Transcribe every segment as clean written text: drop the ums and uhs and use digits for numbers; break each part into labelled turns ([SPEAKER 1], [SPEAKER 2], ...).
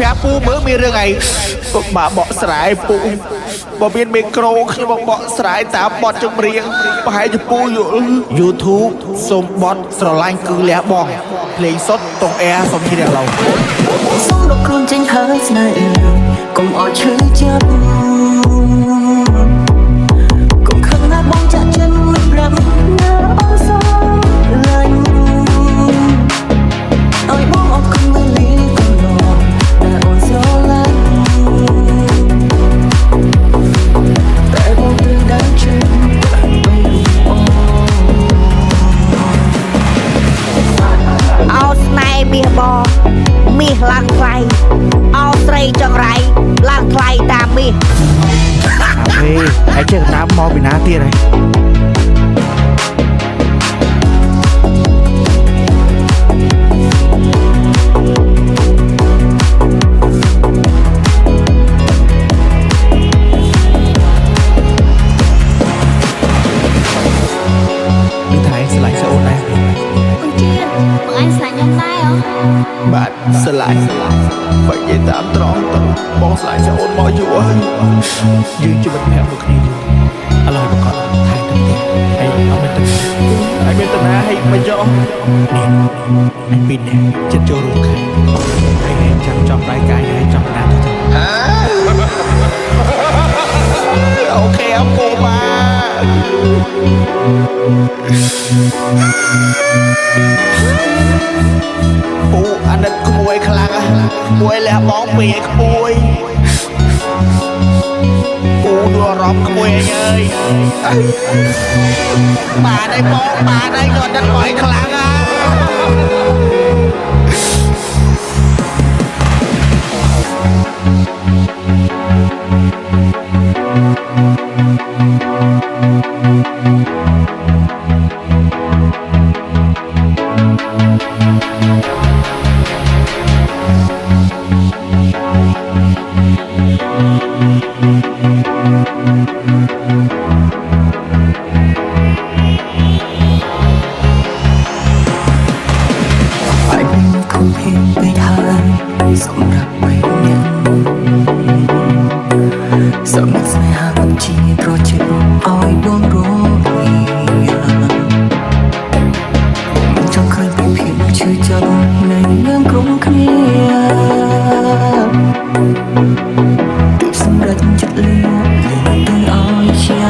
[SPEAKER 1] ភ័ក្រពូមើលមានរឿងអីបើបកស្រាយពូបើមានមីក្រូខ្ញុំមកបកស្រាយតាមបទចម្រៀងប្រហែលជាពូយល់ YouTube សូមបទស្រឡាញ់គឺលះបងភ្លេងសុទ្ធតងអែសុំជ្រាបឡូវ
[SPEAKER 2] សូមរកខ្លួនចេញហើយស្នេហ៍កុំឲ្យឈឺចាប់កុំខឹងណាបងចាក់ចិត្តមិនប្រាប់ណាអូនសូមឡាញ់ឲ្យបងអត់គំនិតលីកុំឡងតែអូនស្រឡាញ់តែបងព្រឹងដល់ជឿអោស្នេហ៍មាសបងមាសឡើងថ្លៃអោស្រីចង្រៃឡើងថ្លៃតាមមាស
[SPEAKER 1] ហេហើយចេះតាមមកពីណាទៀតហើយបាទស្រឡាញ់បើនិយាយតាមត្រង់ទៅបងស្រឡាញ់អូនមកយូរហើយយើងជាមិត្តភក្តិមួយគ្នាយូរឥឡូវប្រកបថែទៅទៀតហើយអត់មានទៅហើយមានតាណាហើយមកយកនេះអញពីនេះចិត្តចូលរួមខាងហើយចាំចំដៃកាយហើយចំណាទៅអូខេអពូបាទពូអាណិតក្មួយខ្លាំងមួយលះបងពីឲ្យក្មួយពូយល់អារម្មណ៍ក្មួយអញអើយបាទឯងបងបាទឯងក៏អាណិតក្មួយខ្លាំងសម្រាប់បីអ្នកសម្រាប់ស្នេហាដូចជាប្រជែកឲ្យដួងរងាមិនចង់ឃើញពីភាពឈឺចាប់នៃយើងក្រុមគ្នាទើបសម្រាប់ចិត្តលៀងទៅឲ្យចា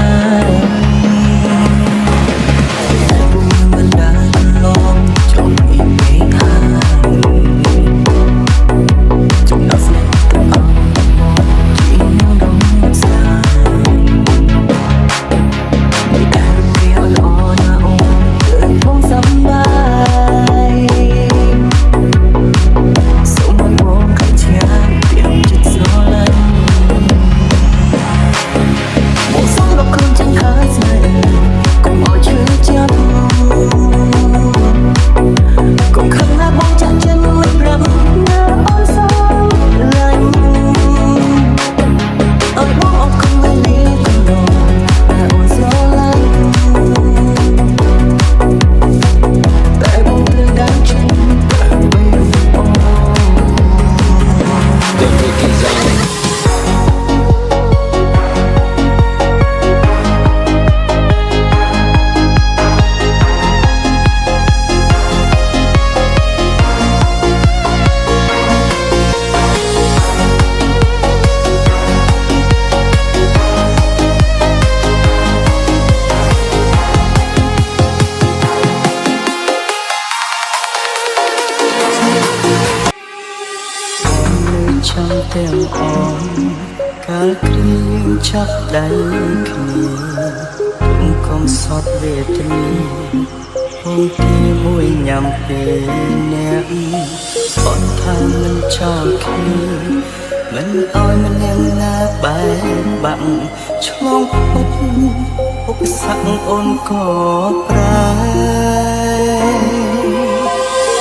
[SPEAKER 1] ទាំងអងកាលគ្រៀងចាប់ដៃគ្នាកុំសត់វេទនាហូបទីមួយញ៉ាំពេលអ្នកអត់ថាមិនចោលគ្នាមិនឲ្យម្នាក់ណាបែកបាក់ឆ្លងភពឧបសគ្គអូនក៏ប្រែ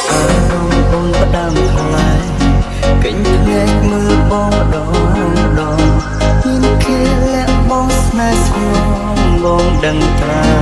[SPEAKER 1] អារម្មណ៍អូនផ្ដាំផ្លែកិញ្ចភ្នែកមើលបងដងមានគេលាក់បងស្នេហ៍ស្ងងបងដឹងត្រា